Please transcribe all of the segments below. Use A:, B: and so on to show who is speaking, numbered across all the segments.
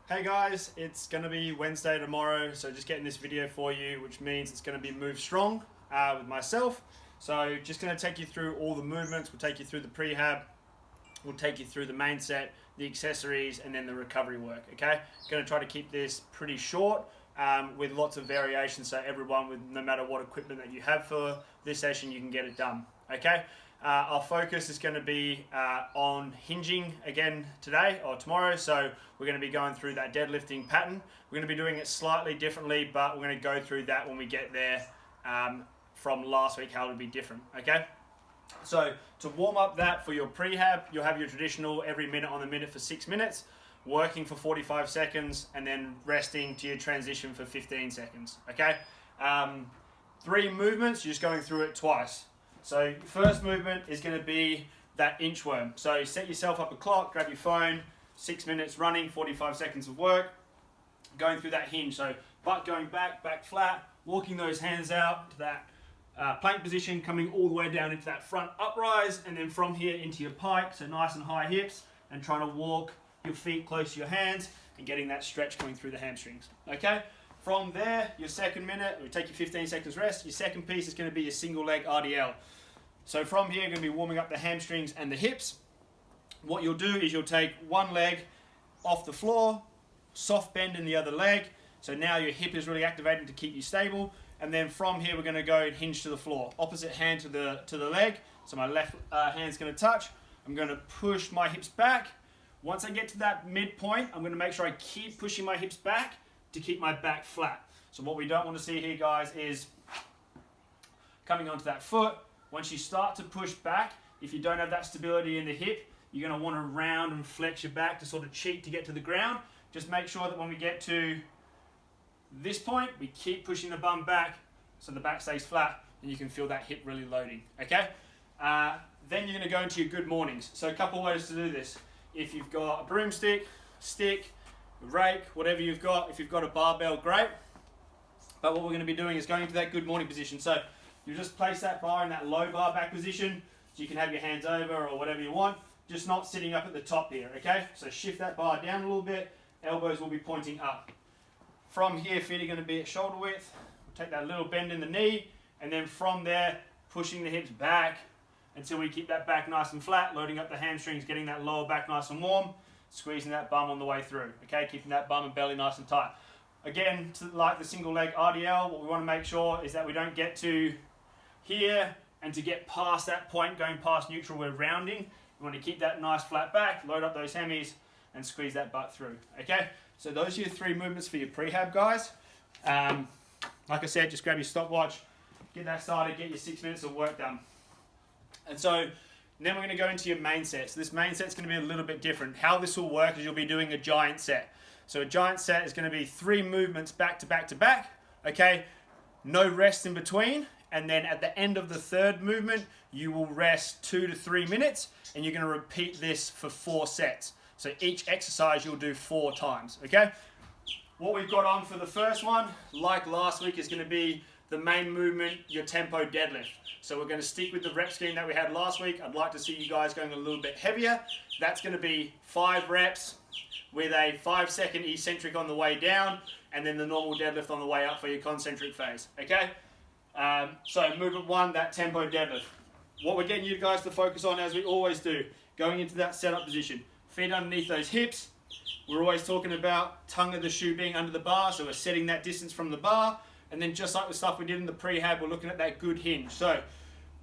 A: Hey guys, it's going to be Wednesday tomorrow, so just getting this video for you, which means it's going to be Move Strong with myself. So just going to take you through all the movements, we'll take you through the prehab, we'll take you through the main set, the accessories, and then the recovery work, okay? Going to try to keep this pretty short with lots of variations, so everyone, with no matter what equipment that you have for this session, you can get it done, okay? Our focus is going to be on hinging again today or tomorrow, so we're going to be going through that deadlifting pattern. We're going to be doing it slightly differently, but we're going to go through that when we get there from last week, how it'll be different, okay? So to warm up that for your prehab, you'll have your traditional every minute on the minute for 6 minutes, working for 45 seconds, and then resting to your transition for 15 seconds, okay? 3 movements, you're just going through it twice. So first movement is going to be that inchworm. So set yourself up a clock, grab your phone, 6 minutes running, 45 seconds of work, going through that hinge. So butt going back, back flat, walking those hands out to that plank position, coming all the way down into that front uprise, and then from here into your pike, so nice and high hips, and trying to walk your feet close to your hands and getting that stretch coming through the hamstrings, okay? From there, your second minute, we'll take your 15 seconds rest. Your second piece is going to be your single leg RDL. So from here, you're going to be warming up the hamstrings and the hips. What you'll do is you'll take one leg off the floor, soft bend in the other leg. So now your hip is really activating to keep you stable. And then from here, we're going to go and hinge to the floor. Opposite hand to the leg. So my left hand's going to touch. I'm going to push my hips back. Once I get to that midpoint, I'm going to make sure I keep pushing my hips back to keep my back flat. So what we don't want to see here, guys, is coming onto that foot. Once you start to push back, if you don't have that stability in the hip, you're going to want to round and flex your back to sort of cheat to get to the ground. Just make sure that when we get to this point, we keep pushing the bum back so the back stays flat and you can feel that hip really loading, okay? Then you're going to go into your good mornings. So a couple of ways to do this. If you've got a broomstick, stick, rake, whatever you've got, if you've got a barbell, great. But what we're going to be doing is going into that good morning position. So you just place that bar in that low bar back position, so you can have your hands over or whatever you want, just not sitting up at the top here, okay? So shift that bar down a little bit, elbows will be pointing up. From here, feet are going to be at shoulder width. We'll take that little bend in the knee, and then from there, pushing the hips back until we keep that back nice and flat, loading up the hamstrings, getting that lower back nice and warm, squeezing that bum on the way through, okay? Keeping that bum and belly nice and tight. Again, like the single leg RDL, what we want to make sure is that we don't get to here, and to get past that point, going past neutral, we're rounding. We want to keep that nice flat back, load up those hemis, and squeeze that butt through, okay? So those are your 3 movements for your prehab, guys. Like I said, just grab your stopwatch, get that started, get your 6 minutes of work done. And so then we're going to go into your main set. So this main set's going to be a little bit different. How this will work is you'll be doing a giant set. So a giant set is going to be 3 movements back to back to back, okay? No rest in between. And then at the end of the 3rd movement, you will rest 2 to 3 minutes, and you're going to repeat this for 4 sets. So each exercise you'll do 4 times, okay? What we've got on for the first one, like last week, is going to be the main movement, your tempo deadlift. So we're going to stick with the rep scheme that we had last week. I'd like to see you guys going a little bit heavier. That's going to be 5 reps with a 5-second eccentric on the way down, and then the normal deadlift on the way up for your concentric phase, okay? So movement 1, that tempo deadlift. What we're getting you guys to focus on, as we always do, going into that setup position. Feet underneath those hips. We're always talking about tongue of the shoe being under the bar, so we're setting that distance from the bar. And then just like the stuff we did in the prehab, we're looking at that good hinge. So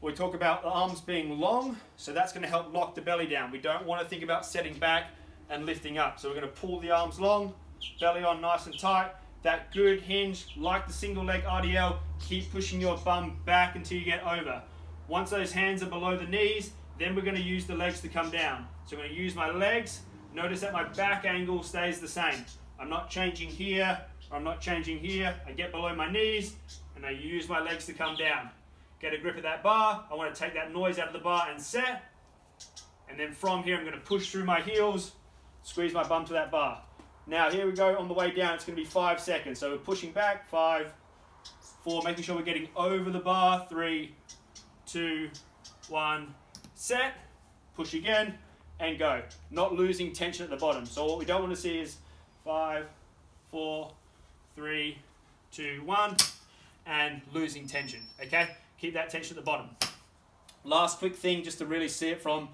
A: we talk about the arms being long, so that's going to help lock the belly down. We don't want to think about setting back and lifting up. So we're going to pull the arms long, belly on nice and tight. That good hinge, like the single leg RDL, keep pushing your bum back until you get over. Once those hands are below the knees, then we're going to use the legs to come down. So I'm going to use my legs. Notice that my back angle stays the same. I'm not changing here, or I'm not changing here. I get below my knees, and I use my legs to come down. Get a grip of that bar. I want to take that noise out of the bar and set. And then from here, I'm going to push through my heels, squeeze my bum to that bar. Now here we go on the way down, it's going to be 5 seconds. So we're pushing back, 5, 4, making sure we're getting over the bar, 3, 2, 1, set, push again, and go. Not losing tension at the bottom. So what we don't want to see is 5, 4, 3, 2, 1, and losing tension, okay? Keep that tension at the bottom. Last quick thing, just to really see it from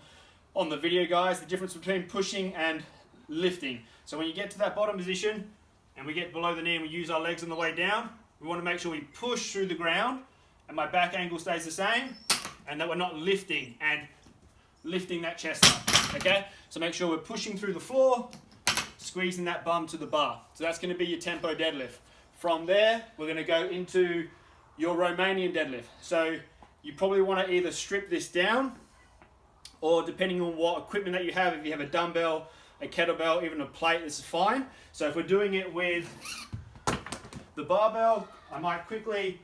A: on the video, guys, the difference between pushing and lifting. So when you get to that bottom position and we get below the knee and we use our legs on the way down, we want to make sure we push through the ground and my back angle stays the same and that we're not lifting that chest up, okay? So make sure we're pushing through the floor, squeezing that bum to the bar. So that's going to be your tempo deadlift. From there, we're going to go into your Romanian deadlift. So you probably want to either strip this down, or depending on what equipment that you have, if you have a dumbbell, a kettlebell, even a plate, this is fine. So if we're doing it with the barbell, I might quickly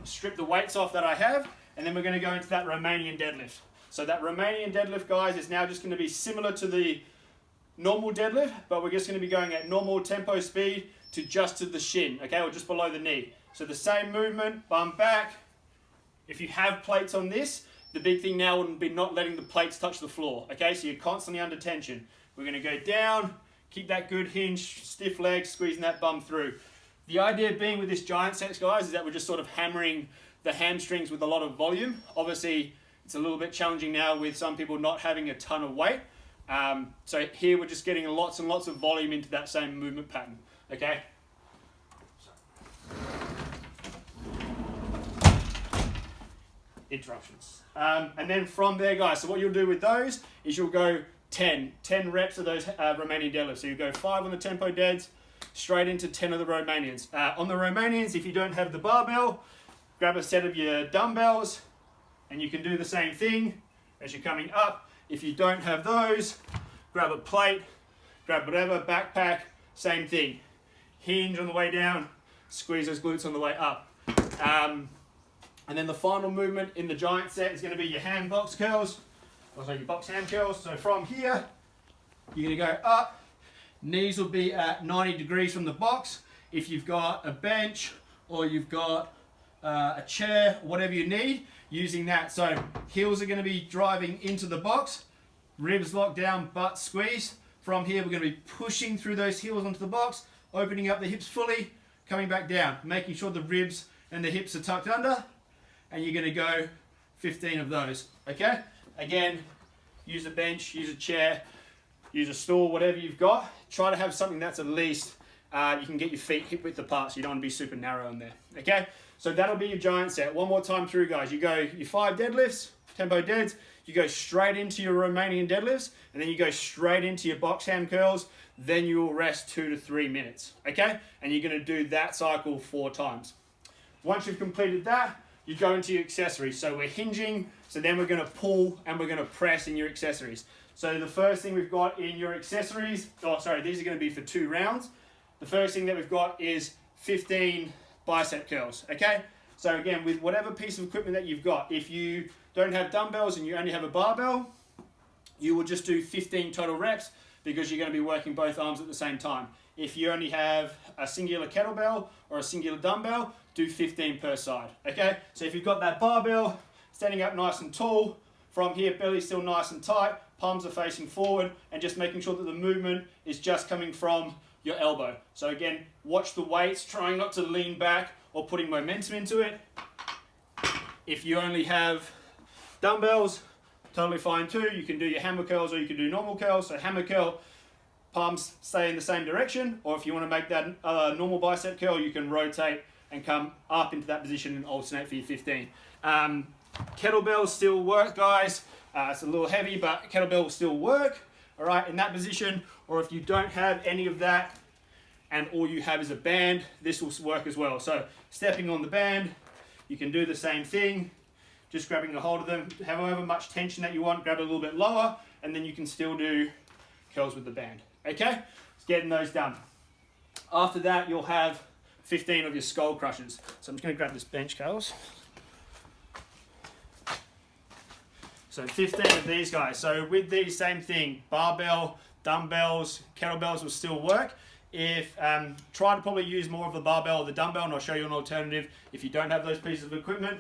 A: strip the weights off that I have, and then we're going to go into that Romanian deadlift. So that Romanian deadlift, guys, is now just going to be similar to the normal deadlift, but we're just going to be going at normal tempo speed to the shin, okay, or just below the knee. So the same movement, bum back. If you have plates on this, the big thing now would be not letting the plates touch the floor, okay? So you're constantly under tension. We're going to go down, keep that good hinge, stiff legs, squeezing that bum through. The idea being with this giant sets, guys, is that we're just sort of hammering the hamstrings with a lot of volume. Obviously, it's a little bit challenging now with some people not having a ton of weight. So here we're just getting lots and lots of volume into that same movement pattern, okay? Interruptions. And then from there, guys, so what you'll do with those is you'll go 10 reps of those Romanian deadlifts. So you go 5 on the tempo deads, straight into 10 of the Romanians. On the Romanians, if you don't have the barbell, grab a set of your dumbbells and you can do the same thing as you're coming up. If you don't have those, grab a plate, grab whatever, backpack, same thing. Hinge on the way down, squeeze those glutes on the way up. And then the final movement in the giant set is going to be your hand box curls, also your box hand curls. So from here, you're going to go up, knees will be at 90 degrees from the box. If you've got a bench or you've got a chair, whatever you need, using that. So heels are going to be driving into the box, ribs locked down, butt squeeze. From here, we're going to be pushing through those heels onto the box, opening up the hips fully, coming back down, making sure the ribs and the hips are tucked under. And you're going to go 15 of those, okay? Again, use a bench, use a chair, use a stool, whatever you've got. Try to have something that's at least, you can get your feet hip width apart, so you don't want to be super narrow in there, okay? So that'll be your giant set. One more time through, guys. You go your 5 deadlifts, tempo deads, you go straight into your Romanian deadlifts, and then you go straight into your box hand curls, then you will rest 2 to 3 minutes, okay? And you're going to do that cycle 4 times. Once you've completed that, you go into your accessories. So we're hinging, so then we're going to pull and we're going to press in your accessories. So the first thing we've got in your accessories, these are going to be for 2 rounds. The first thing that we've got is 15 bicep curls, okay? So again, with whatever piece of equipment that you've got, if you don't have dumbbells and you only have a barbell, you will just do 15 total reps because you're going to be working both arms at the same time. If you only have a singular kettlebell or a singular dumbbell, do 15 per side, okay? So if you've got that barbell, standing up nice and tall, from here, belly still nice and tight, palms are facing forward, and just making sure that the movement is just coming from your elbow. So again, watch the weights, trying not to lean back or putting momentum into it. If you only have dumbbells, totally fine too. You can do your hammer curls or you can do normal curls. So hammer curl, palms stay in the same direction, or if you want to make that normal bicep curl, you can rotate and come up into that position and alternate for your 15. Kettlebells still work, guys. It's a little heavy, but kettlebell will still work, all right, in that position. Or if you don't have any of that and all you have is a band, this will work as well. So stepping on the band, you can do the same thing, just grabbing a hold of them, however much tension that you want, grab it a little bit lower, and then you can still do curls with the band, okay? It's getting those done. After that, you'll have 15 of your skull crushers. So I'm just going to grab this bench, Carlos. So 15 of these guys. So with these, same thing, barbell, dumbbells, kettlebells will still work. If try to probably use more of the barbell or the dumbbell, and I'll show you an alternative if you don't have those pieces of equipment.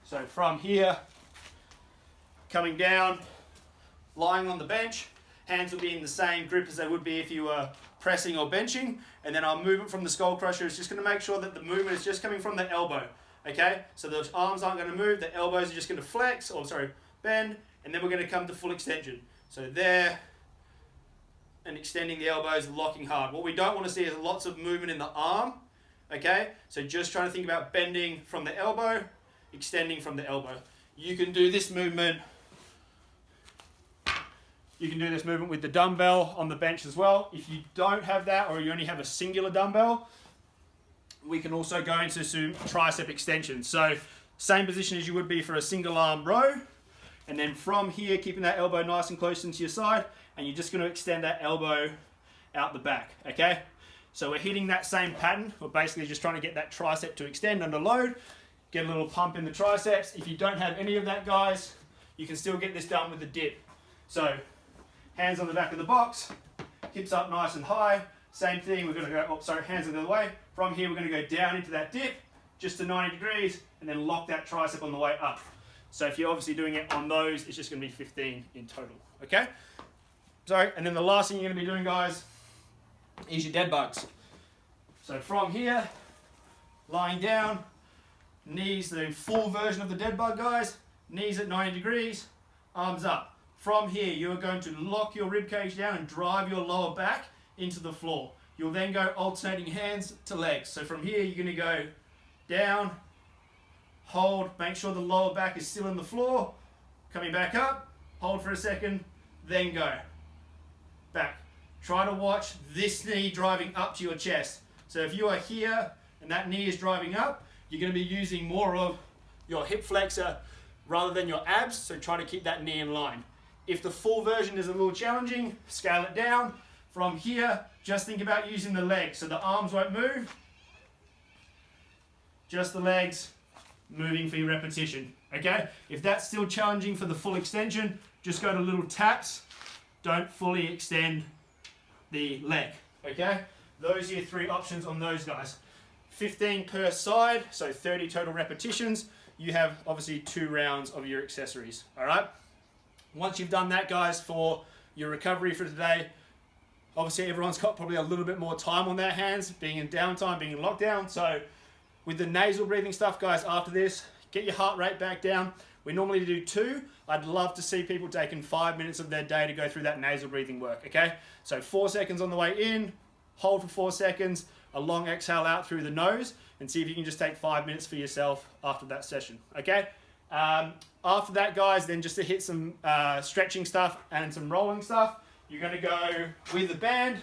A: So from here, coming down, lying on the bench, Hands will be in the same grip as they would be if you were pressing or benching. And then our movement from the skull crusher is just going to make sure that the movement is just coming from the elbow. Okay, so the arms aren't going to move, the elbows are just going to flex, or sorry, bend, and then we're going to come to full extension. So there, and extending the elbows, locking hard. What we don't want to see is lots of movement in the arm. Okay, so just trying to think about bending from the elbow, extending from the elbow. You can do this movement. You can do this movement with the dumbbell on the bench as well. If you don't have that, or you only have a singular dumbbell, we can also go into some tricep extensions. So same position as you would be for a single arm row. And then from here, keeping that elbow nice and close into your side, and you're just going to extend that elbow out the back, okay? So we're hitting that same pattern. We're basically just trying to get that tricep to extend under load, get a little pump in the triceps. If you don't have any of that, guys, you can still get this done with the dip. So hands on the back of the box, hips up nice and high. Same thing, we're going to go, oh, sorry, hands the other way. From here, we're going to go down into that dip, just to 90 degrees, and then lock that tricep on the way up. So if you're obviously doing it on those, it's just going to be 15 in total, okay? Sorry, and then the last thing you're going to be doing, guys, is your dead bugs. So from here, lying down, knees, the full version of the dead bug, guys, knees at 90 degrees, arms up. From here, you're going to lock your rib cage down and drive your lower back into the floor. You'll then go alternating hands to legs. So from here, you're going to go down, hold, make sure the lower back is still in the floor, coming back up, hold for a second, then go back. Try to watch this knee driving up to your chest. So if you are here and that knee is driving up, you're going to be using more of your hip flexor rather than your abs, so try to keep that knee in line. If the full version is a little challenging, scale it down. From here, just think about using the legs, so the arms won't move, just the legs moving for your repetition, okay? If that's still challenging for the full extension, just go to little taps, don't fully extend the leg, okay? Those are your 3 options on those guys. 15 per side, so 30 total repetitions. You have obviously 2 rounds of your accessories, all right? Once you've done that, guys, for your recovery for today, obviously everyone's got probably a little bit more time on their hands, being in downtime, being in lockdown. So with the nasal breathing stuff, guys, after this, get your heart rate back down. We normally do 2. I'd love to see people taking 5 minutes of their day to go through that nasal breathing work, okay? So 4 seconds on the way in, hold for 4 seconds, a long exhale out through the nose, and see if you can just take 5 minutes for yourself after that session, okay? After that, guys, then just to hit some stretching stuff and some rolling stuff, you're going to go with the band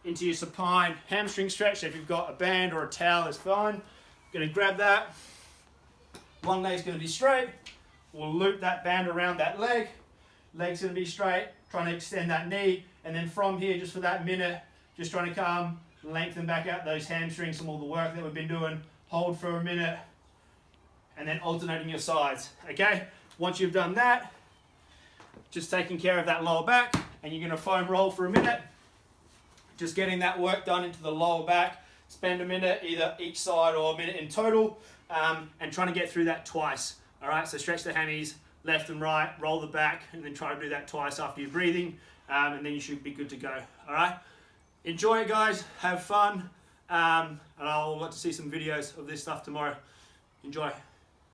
A: into your supine hamstring stretch. So if you've got a band or a towel, that's fine. Going to grab that. One leg's going to be straight. We'll loop that band around that leg. Leg's going to be straight, trying to extend that knee. And then from here, just for that minute, just trying to come, lengthen back out those hamstrings from all the work that we've been doing. Hold for a minute. And then alternating your sides, okay? Once you've done that, just taking care of that lower back, and you're gonna foam roll for a minute, just getting that work done into the lower back. Spend a minute either each side or a minute in total, and trying to get through that twice, all right? So stretch the hammies left and right, roll the back, and then try to do that twice after you're breathing, and then you should be good to go, all right? Enjoy it, guys, have fun, and I'll like to see some videos of this stuff tomorrow. Enjoy.